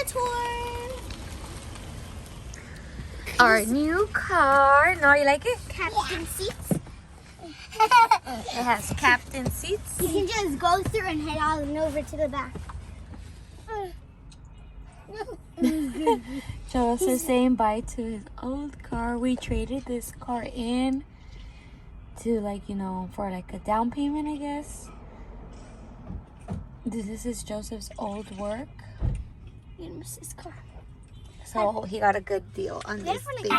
tour. Our new car. No, you like it? Captain seats. It has captain seats. You can just go through and head on over to the back. Joseph saying bye to his old car. We traded this car in to, like, you know, for like a down payment, I guess. This is Joseph's old work. You're gonna miss this car. So he got a good deal on this thing.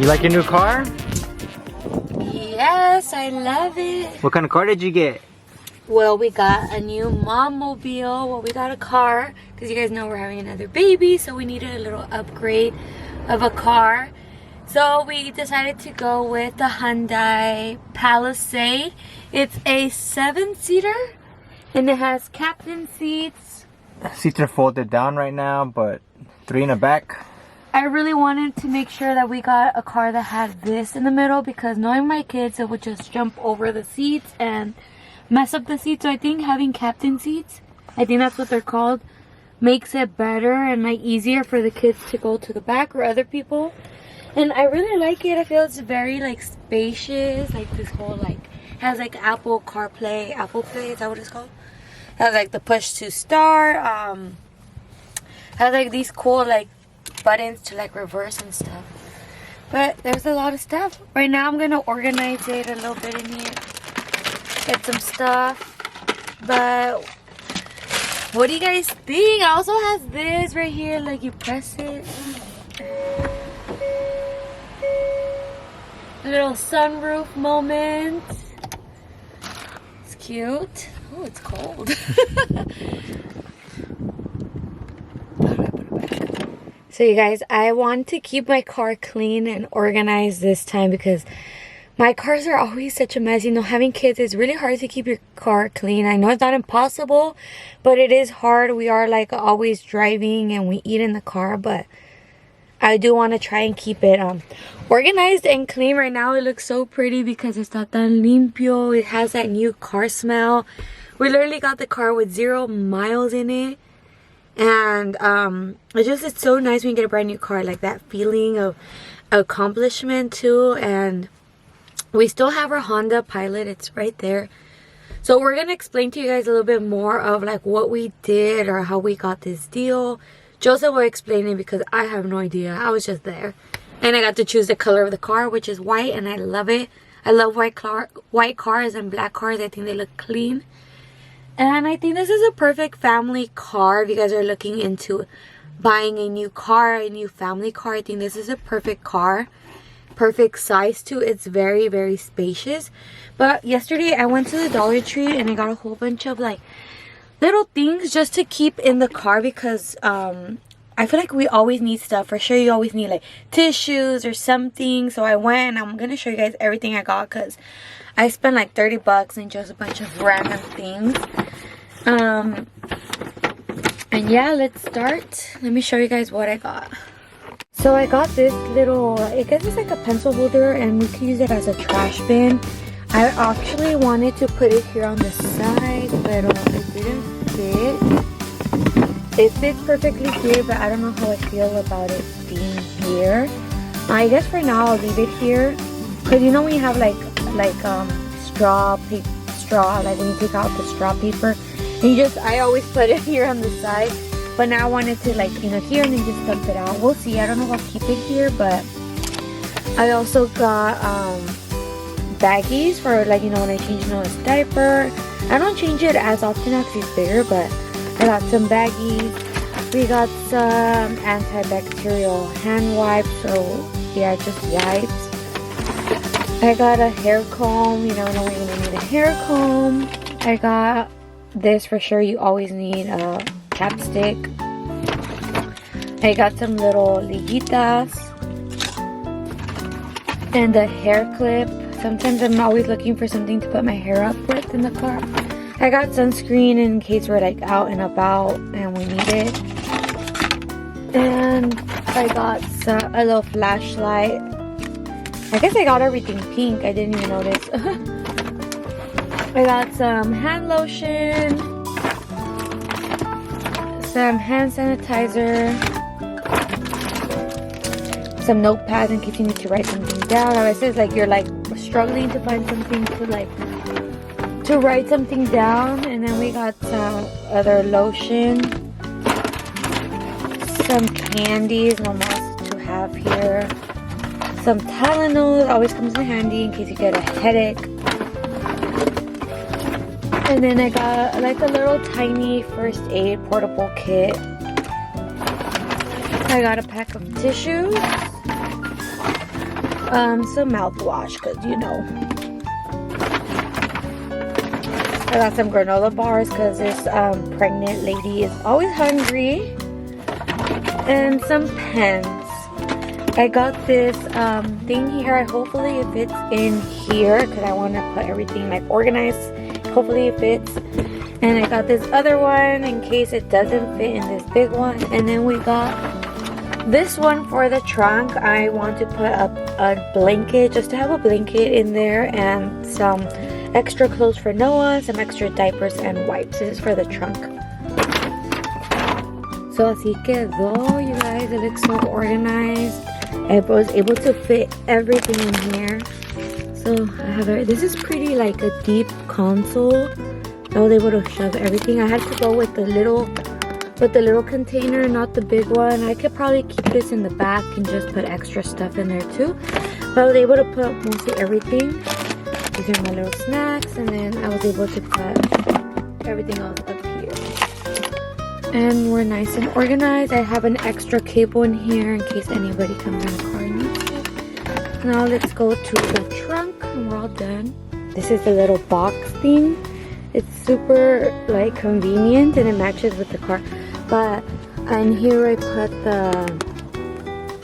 You like your new car? Yes, I love it. What kind of car did you get? Well, we got a new mom mobile. Well, we got a car because you guys know we're having another baby, so we needed a little upgrade of a car. So we decided to go with the Hyundai Palisade. It's a 7-seater and it has captain seats. Seats are folded down right now, but 3 in the back. I really wanted to make sure that we got a car that had this in the middle because knowing my kids, it would just jump over the seats and mess up the seats. So I think having captain seats, I think that's what they're called, makes it better and like easier for the kids to go to the back or other people. And I really like it. I feel it's very like spacious, like this whole like has like Apple Play, is that what it's called? Has like the push to start, has like these cool like buttons to like reverse and stuff. But there's a lot of stuff. Right now I'm gonna organize it a little bit in here, get some stuff. But what do you guys think? It also has this right here, like you press it. A little sunroof moment. It's cute. Oh, it's cold. So you guys, I want to keep my car clean and organized this time because my cars are always such a mess. You know, having kids, it's really hard to keep your car clean. I know it's not impossible, but it is hard. We are like always driving and we eat in the car, but I do want to try and keep it organized and clean. Right now it looks so pretty because está tan limpio. It has that new car smell. We literally got the car with 0 miles in it. And it's so nice when you get a brand new car, like that feeling of accomplishment too. And we still have our Honda Pilot, it's right there. So we're gonna explain to you guys a little bit more of like what we did or how we got this deal. Joseph will explain it because I have no idea. I was just there and I got to choose the color of the car, which is white, and I love it. I love white cars and black cars. I think they look clean. And I think this is a perfect family car. If you guys are looking into buying a new car, a new family car, I think this is a perfect car. Perfect size too. It's very, very spacious. But yesterday I went to the Dollar Tree and I got a whole bunch of like little things just to keep in the car because I feel like we always need stuff. For sure you always need like tissues or something. So I went and I'm going to show you guys everything I got because I spent like 30 bucks and just a bunch of random things. And yeah, let's start. Let me show you guys what I got. So I got this little, I guess it's like a pencil holder and we can use it as a trash bin. I actually wanted to put it here on the side, but it didn't fit. It fits perfectly here, but I don't know how I feel about it being here. I guess for now I'll leave it here. Because you know when you have like straw, like when you take out the straw paper, and I always put it here on the side, but now I wanted to like, you know, here and then just dump it out. We'll see. I don't know if I'll keep it here, but I also got baggies for like, you know, when I change Noah's diaper. I don't change it as often as he's bigger, but I got some baggies. We got some antibacterial hand wipes, so yeah, just wipes. I got a hair comb, you never know when you're gonna need a hair comb. I got this for sure, you always need a chapstick. I got some little liguitas and a hair clip. Sometimes I'm always looking for something to put my hair up with in the car. I got sunscreen in case we're like out and about and we need it. And I got a little flashlight. I guess I got everything pink. I didn't even notice. I got some hand lotion, some hand sanitizer, some notepads in case you need to write something down. I said like you're like struggling to find something to write something down. And then we got some other lotion, some candies, no must to have here. Some Tylenol always comes in handy in case you get a headache. And then I got like a little tiny first aid portable kit. I got a pack of tissues. Some mouthwash, because you know. I got some granola bars because this pregnant lady is always hungry. And some pens. I got this thing here. Hopefully it fits in here because I want to put everything like organized. Hopefully it fits. And I got this other one in case it doesn't fit in this big one. And then we got this one for the trunk. I want to put a blanket, just to have a blanket in there, and some extra clothes for Noah, some extra diapers and wipes. This is for the trunk. So así quedó, you guys. It looks so organized. I was able to fit everything in here. So I have this is pretty like a deep console. I was able to shove everything. I had to go with the little container, not the big one. I could probably keep this in the back and just put extra stuff in there too. But I was able to put mostly everything. These are my little snacks, and then I was able to put everything else up here. And we're nice and organized. I have an extra cable in here in case anybody comes in the car and needs it. Now let's go to the trunk and we're all done. This is the little box thing. It's super like convenient and it matches with the car. But in here I put the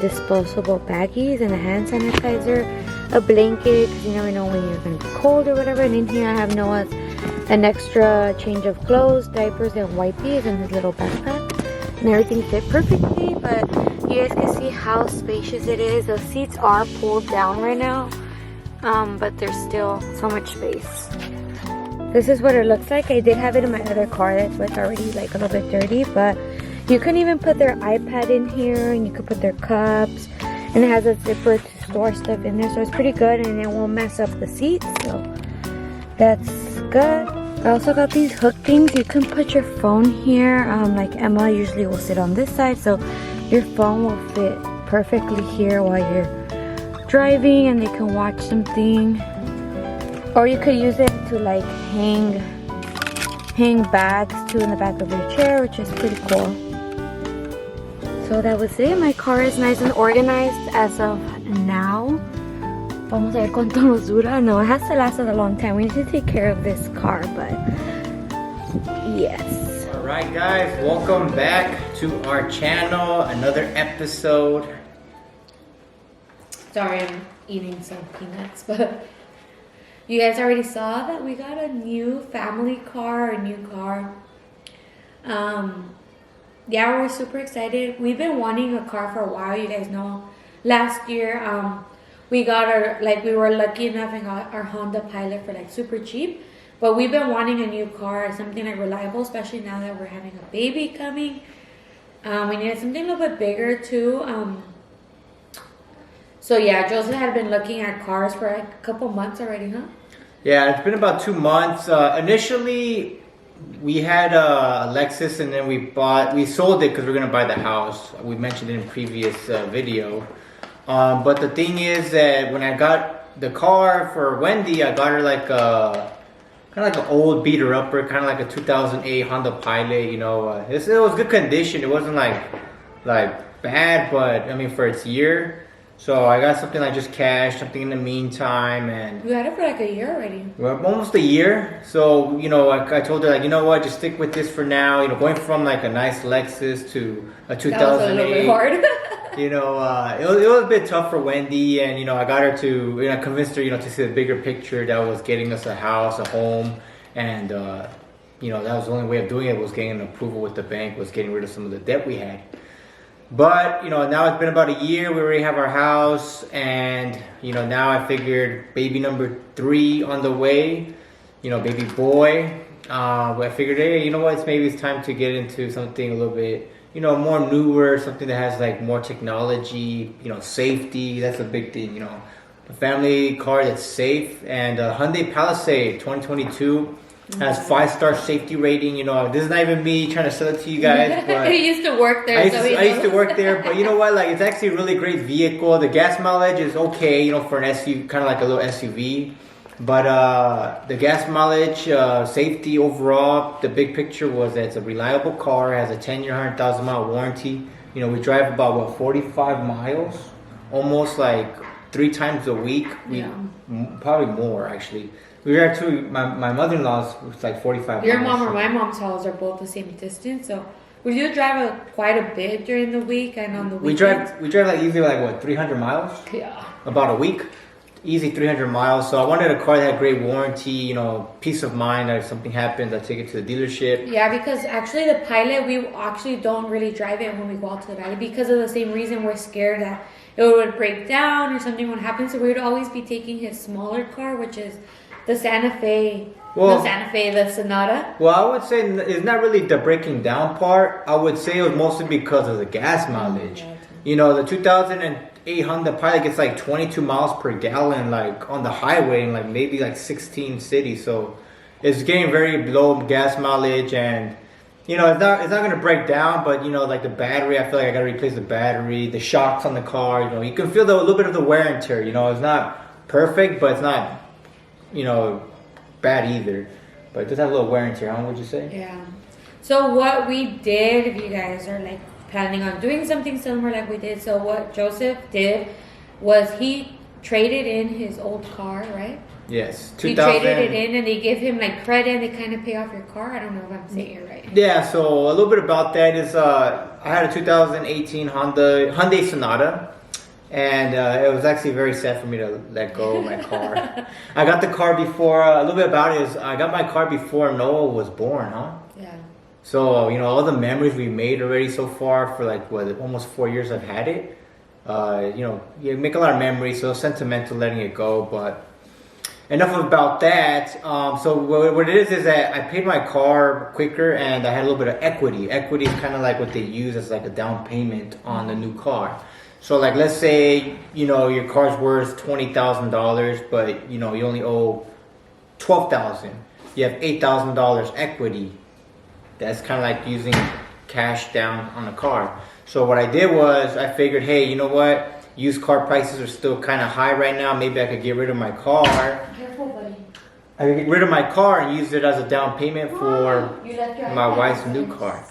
disposable baggies and a hand sanitizer, a blanket because you never know when you're going to be cold or whatever. And in here I have Noah's an extra change of clothes, diapers, and wipes in his little backpack. And everything fit perfectly, but you guys can see how spacious it is. The seats are pulled down right now, but there's still so much space. This is what it looks like. I did have it in my other car that was already like a little bit dirty, but you can even put their iPad in here, and you could put their cups, and it has a zipper to store stuff in there, so it's pretty good, and it won't mess up the seats, so that's good. I also got these hook things. You can put your phone here. Like Emma usually will sit on this side, so your phone will fit perfectly here while you're driving, and they can watch something. Or you could use it to like hang bags too in the back of your chair, which is pretty cool. So that was it. My car is nice and organized as of now. Vamos a ver cuánto nos dura. No, it has to last us a long time. We need to take care of this car, but yes. Alright guys, welcome back to our channel. Another episode. Sorry, I'm eating some peanuts, but you guys already saw that we got a new family car, a new car. Yeah, we're super excited. We've been wanting a car for a while. You guys know last year we got we were lucky enough and got our Honda Pilot for like super cheap. But we've been wanting a new car, something like reliable, especially now that we're having a baby coming. We needed something a little bit bigger too. So yeah, Joseph had been looking at cars for like a couple months already, huh? Yeah, it's been about 2 months. Initially, we had a Lexus, and then we sold it because we're gonna buy the house. We mentioned it in a previous video. But the thing is that when I got the car for Wendy, I got her like kind of like an old beater upper, kind of like a 2008 Honda Pilot. You know, it was good condition. It wasn't like bad, but I mean for its year. So I got something like just cash, something in the meantime, and You had it for like a year already. well, almost a year. So you know, I told her like, you know what, just stick with this for now. You know, going from like a nice Lexus to a 2008. That was a little bit hard. You know, it was a bit tough for Wendy, and you know, I got her to, you know, convinced her, you know, to see the bigger picture that was getting us a house, a home, and you know, that was the only way of doing it was getting an approval with the bank, was getting rid of some of the debt we had. But you know, now it's been about a year. We already have our house, and you know, now I figured baby number 3 on the way. You know, baby boy. But I figured, hey, you know what? Maybe it's time to get into something a little bit, you know, more newer, something that has like more technology, you know, safety. That's a big thing, you know, a family car that's safe. And Hyundai Palisade 2022 has 5-star safety rating. You know, this is not even me trying to sell it to you guys, but He used to work there. I used to work there, but you know what? Like, it's actually a really great vehicle. The gas mileage is okay, you know, for an SUV, kind of like a little SUV. But the gas mileage, safety overall, the big picture was that it's a reliable car. It has a 10-year, 100,000-mile warranty. You know, we drive about, what, 45 miles? Almost like 3 times a week. Probably more, actually. We were to my mother-in-law's, was like 45 Your miles. mom or my mom's house are both the same distance, so we do drive quite a bit during the week and on the weekends. We drive like easily like, what, 300 miles? Yeah. About a week. Easy 300 miles. So I wanted a car that had great warranty, you know, peace of mind that if something happens, I take it to the dealership. Yeah, because actually the Pilot, we actually don't really drive it when we go out to the valley because of the same reason. We're scared that it would break down or something would happen. So we would always be taking his smaller car, which is the Santa Fe. The Sonata. Well, I would say it's not really the breaking down part. I would say it was mostly because of the gas mileage. You know, the 2008 Honda Pilot gets like 22 miles per gallon, like on the highway in like maybe like 16 cities. So it's getting very low gas mileage, and you know, it's not going to break down. But you know, like the battery, I feel like I got to replace the battery, the shocks on the car. You know, you can feel a little bit of the wear and tear. You know, it's not perfect, but it's not, you know, bad either. But it does have a little wear and tear. How would you say? Yeah. So what we did, if you guys are like planning on doing something similar like we did, so what Joseph did was he traded in his old car, right? Yes. He traded it in and they give him like credit and they kind of pay off your car. I don't know if I'm saying it right. Yeah, so a little bit about that is I had a 2018 Hyundai Sonata, and it was actually very sad for me to let go of my car. I got the car before, a little bit about it is I got my car before Noah was born, huh? Yeah. So, you know, all the memories we made already so far for like, what, almost 4 years I've had it. You know, you make a lot of memories, so it's sentimental letting it go, but enough about that. So what it is that I paid my car quicker and I had a little bit of equity. Equity is kind of like what they use as like a down payment on the new car. So like, let's say, you know, your car's worth $20,000, but you know, you only owe $12,000. You have $8,000 equity. That's kind of like using cash down on a car. So what I did was I figured, hey, you know what? Used car prices are still kind of high right now. Maybe I could get rid of my car. Careful, buddy. I could get rid of my car and use it as a down payment for my wife's new car.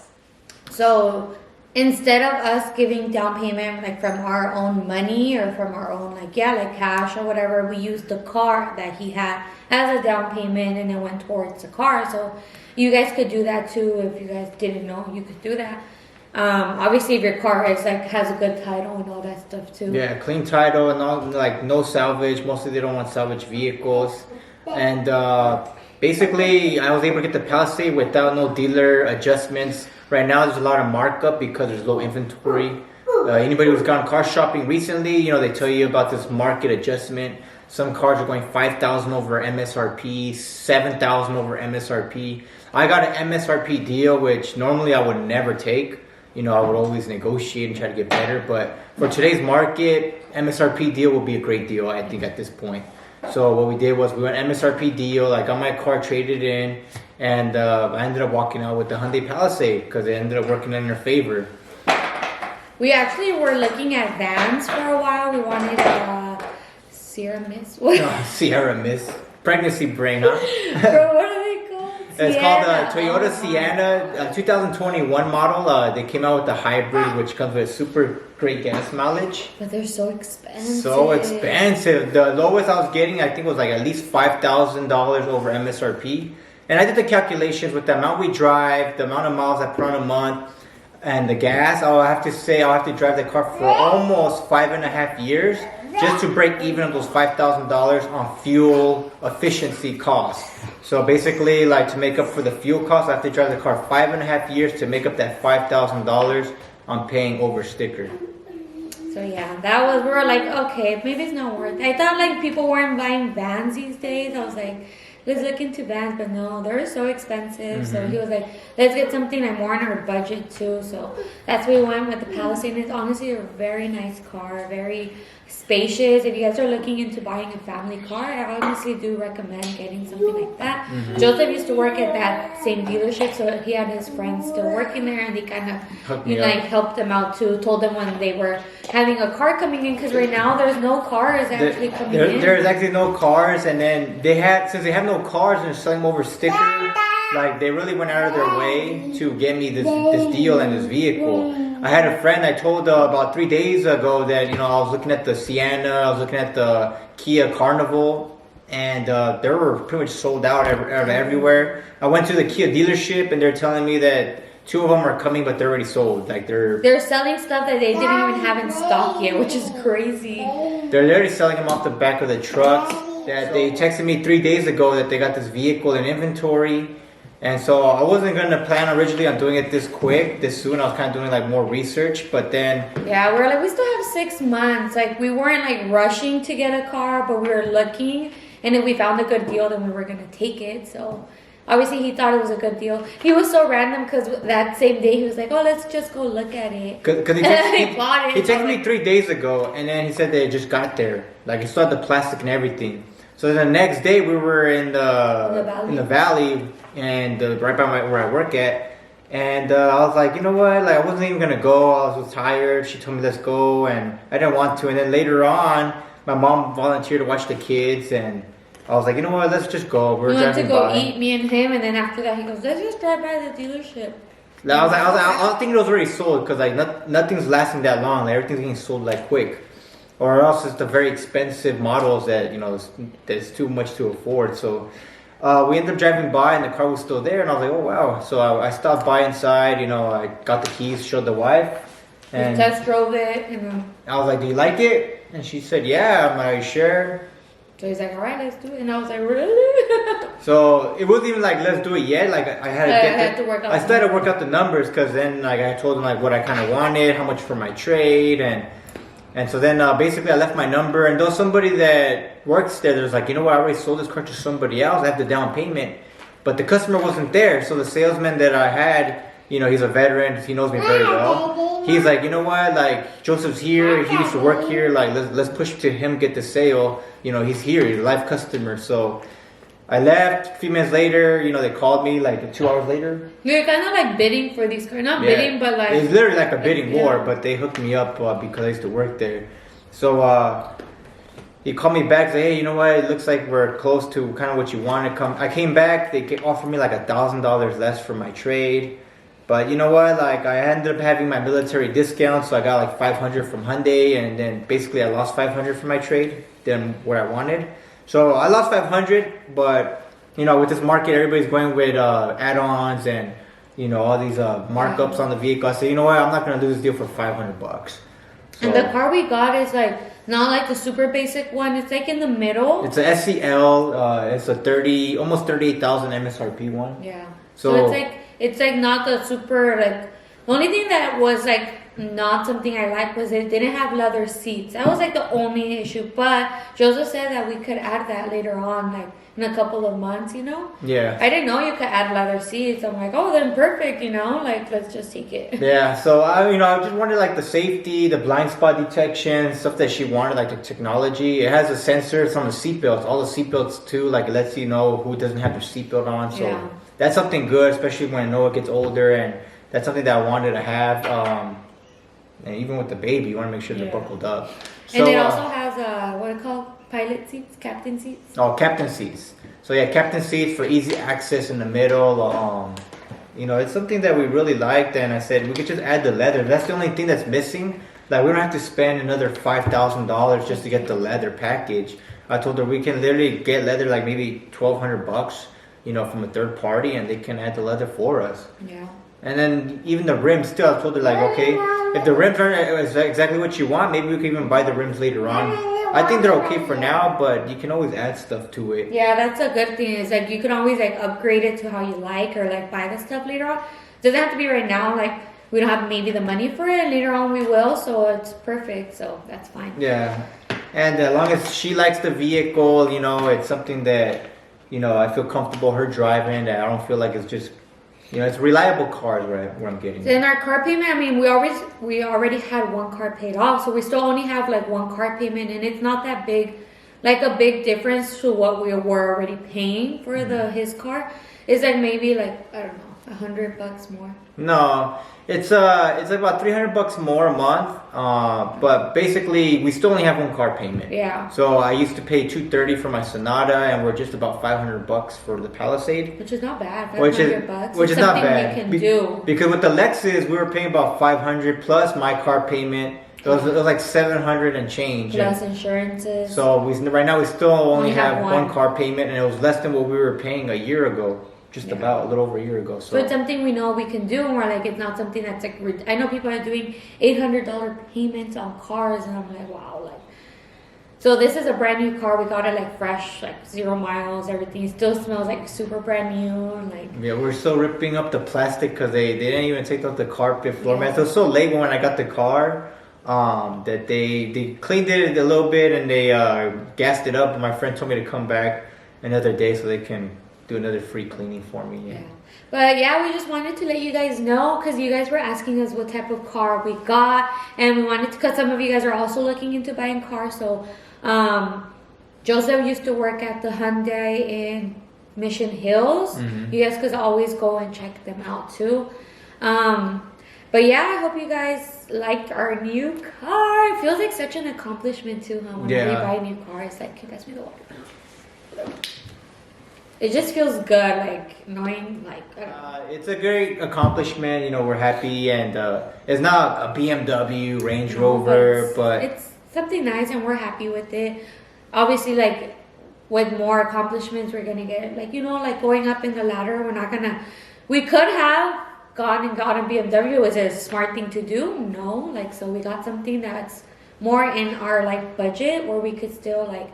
So instead of us giving down payment like from our own money or from our own like cash or whatever, we used the car that he had as a down payment and it went towards the car. So you guys could do that too. If you guys didn't know, you could do that. Obviously if your car is like has a good title and all that stuff too. Yeah, clean title and all, like no salvage. Mostly they don't want salvage vehicles. And basically I was able to get the Palisade without no dealer adjustments. Right now there's a lot of markup because there's low inventory. Anybody who's gone car shopping recently, you know, they tell you about this market adjustment. Some cars are going $5,000 over MSRP, $7,000 over MSRP. I got an MSRP deal, which normally I would never take. You know, I would always negotiate and try to get better. But for today's market, MSRP deal will be a great deal, I think, at this point. So what we did was we went MSRP deal. I got my car traded in, and I ended up walking out with the Hyundai Palisade because it ended up working in their favor. We actually were looking at vans for a while. We wanted Sierra Mist. Sierra Mist. pregnancy brain, huh? Bro, what are they called? It's called the Sienna. Toyota Sienna 2021 model. They came out with the hybrid, which comes with super great gas mileage. But they're so expensive. So expensive. The lowest I was getting, I think, was like at least $5,000 over MSRP. And I did the calculations with the amount we drive, the amount of miles I put on a month, and the gas. I'll have to say I'll have to drive the car for almost 5.5 years just to break even on those $5,000 on fuel efficiency costs. So basically, like, to make up for the fuel costs, I have to drive the car 5.5 years to make up that $5,000 on paying over sticker. So yeah, that was, we were like, okay, maybe it's not worth it. I thought like people weren't buying vans these days. I was like, let's look into vans, but no, they're so expensive. So he was like, let's get something like more in our budget too. So that's why we went with the Palisade. It's honestly a very nice car, very spacious. If you guys are looking into buying a family car, I honestly do recommend getting something like that. Joseph used to work at that same dealership, so he had his friends still working there, and they kind of helped them out too. Told them when they were having a car coming in, because right now there's no cars actually coming in. There's actually no cars, and then since they have no cars and they're selling them over sticker, like they really went out of their way to get me this deal and this vehicle. I had a friend I told about 3 days ago that, I was looking at the Sienna, I was looking at the Kia Carnival, and they were pretty much sold out everywhere. I went to the Kia dealership and they're telling me that 2 of them are coming, but they're already sold. Like they're selling stuff that they didn't even have in stock yet, which is crazy. They're literally selling them off the back of the trucks. That they texted me 3 days ago that they got this vehicle in inventory. And so I wasn't going to plan originally on doing it this soon. I was kind of doing like more research, but then... Yeah, we're like, we still have 6 months. Like, we weren't like rushing to get a car, but we were looking. And if we found a good deal, then we were going to take it. So obviously he thought it was a good deal. He was so random because that same day he was like, oh, let's just go look at it. Because he bought it. He texted me 3 days ago, and then he said they just got there. Like, he still had the plastic and everything. So the next day we were in the valley and right by where I work at, and I was like, you know what, like I wasn't even gonna go. I was tired. She told me let's go, and I didn't want to. And then later on, my mom volunteered to watch the kids, and I was like, you know what, let's just go. We went to go eat, me and him, and then after that he goes, let's just drive by the dealership. I was thinking it was already sold because like nothing's lasting that long. Like, everything's getting sold like quick. Or else it's the very expensive models that, that's too much to afford. So we ended up driving by and the car was still there. And I was like, oh, wow. So I stopped by inside. I got the keys, showed the wife. And we test drove it. I was like, do you like it? And she said, yeah. I'm like, are you sure? So he's like, all right, let's do it. And I was like, really? So it wasn't even like, let's do it yet. Like I had to work out. I started to work out the numbers because then like I told them like what I kind of wanted, how much for my trade, and so then basically I left my number, and though somebody that works there, there's like, you know what, I already sold this car to somebody else. I have the down payment, but the customer wasn't there. So the salesman that I had, he's a veteran. He knows me very well. He's like, you know what, like Joseph's here. He used to work here. Like let's push to him get the sale. He's here. He's a live customer. So I left. A few minutes later, they called me like 2 hours later. You're kind of like bidding for these cars. Not bidding, but like... It's literally like a bidding war, but they hooked me up because I used to work there. So he called me back and said, hey, you know what? It looks like we're close to kind of what you want to come. I came back. They offered me like $1,000 less for my trade. But you know what? Like I ended up having my military discount, so I got like $500 from Hyundai, and then basically I lost $500 for my trade than what I wanted. So I lost $500, but with this market, everybody's going with add-ons and all these markups on the vehicle. I said, you know what, I'm not gonna do this deal for $500. So, and the car we got is like not like the super basic one. It's like in the middle. It's a SCL. It's a almost 38,000 MSRP one. Yeah. So it's like not the super like. The only thing that was like not something I liked was it didn't have leather seats. That was like the only issue. But Joseph said that we could add that later on, like in a couple of months, Yeah. I didn't know you could add leather seats. I'm like, oh, then perfect, like let's just take it. Yeah. So I just wanted like the safety, the blind spot detection, stuff that she wanted, like the technology. It has a sensor. It's on the seatbelts. All the seatbelts too. Like it lets you know who doesn't have their seatbelt on. So that's something good, especially when Noah gets older, and that's something that I wanted to have. And even with the baby, you want to make sure they're buckled up. So, and it also has what it called? pilot seats, captain seats. Oh, captain seats. So yeah, captain seats for easy access in the middle. You know, it's something that we really liked, and I said we could just add the leather. That's the only thing that's missing. Like, we don't have to spend another $5,000 just to get the leather package. I told her we can literally get leather like maybe $1,200, you know, from a third party, and they can add the leather for us. Yeah. And then even the rims still, I told her like, okay, if the rims aren't exactly what you want, maybe we can even buy the rims later on. I think they're okay for now, but you can always add stuff to it. Yeah, that's a good thing. Is like you can always like upgrade it to how you like, or like buy the stuff later on. Doesn't have to be right now. Like, we don't have maybe the money for it. Later on we will, so it's perfect. So that's fine. Yeah, and as long as she likes the vehicle, you know, it's something that, you know, I feel comfortable her driving. That I don't feel like it's just, you know, it's reliable cars where I'm getting. In our car payment, I mean, we already had one car paid off, so we still only have like one car payment, and it's not that big, like a big difference to what we were already paying for his car. It's like maybe like, I don't know, $100 more. No, it's about $300 more a month. But basically we still only have one car payment. Yeah. So I used to pay $230 for my Sonata, and we're just about $500 for the Palisade. Which is not bad. Which is not bad. We can do. Because with the Lexus, we were paying about $500 plus my car payment. It was like $700 and change. Plus insurances. So right now we still only have one car payment, and it was less than what we were paying a year ago. Just about a little over a year ago. So it's something we know we can do, and we're like, it's not something that's like, I know people are doing $800 payments on cars, and I'm like, wow, like. So this is a brand new car. We got it like fresh, like 0 miles, everything. It still smells like super brand new, like. Yeah, we're still ripping up the plastic because they didn't even take off the carpet floor mats. It was so late when I got the car that they cleaned it a little bit, and they gassed it up. And my friend told me to come back another day so they can do another free cleaning for me. Yeah. But yeah, we just wanted to let you guys know, because you guys were asking us what type of car we got, and we wanted to, because some of you guys are also looking into buying cars. So Joseph used to work at the Hyundai in Mission Hills. You guys could always go and check them out too. But yeah, I hope you guys liked our new car. It feels like such an accomplishment too, huh? Whenever we buy a new car, it's like, pass me the water. It just feels good, like knowing, like. It's a great accomplishment. You know, we're happy, and it's not a BMW, Range Rover, but it's something nice, and we're happy with it. Obviously, like with more accomplishments, we're gonna get, like, you know, like going up in the ladder. We're not gonna. We could have gone and gotten BMW. Was it a smart thing to do? No, like, so we got something that's more in our like budget, where we could still like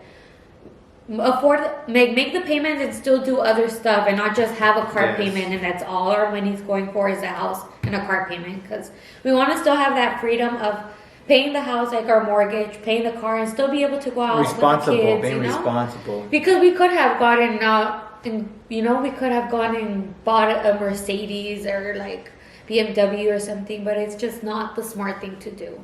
afford, make the payments and still do other stuff, and not just have a car payment and that's all our money's going for is a house and a car payment. Because we want to still have that freedom of paying the house, like our mortgage, paying the car, and still be able to go out with the kids, being responsible. Because we could have gotten out and, you know, we could have gone and bought a Mercedes or like BMW or something, but it's just not the smart thing to do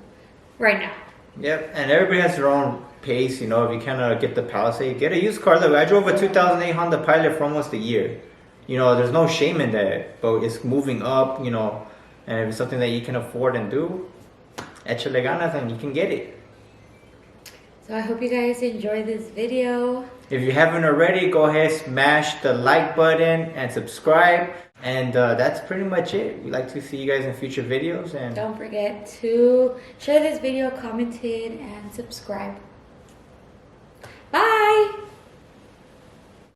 right now. Yep, and everybody has their own pace, you know. If you kind of get the Palisade, get a used car. Look, I drove a 2008 Honda Pilot for almost a year. You know, there's no shame in that, but it's moving up, you know, and if it's something that you can afford and do, échale ganas and you can get it. So I hope you guys enjoyed this video. If you haven't already, go ahead, smash the like button and subscribe. And that's pretty much it. We'd like to see you guys in future videos. And don't forget to share this video, comment it, and subscribe. Bye!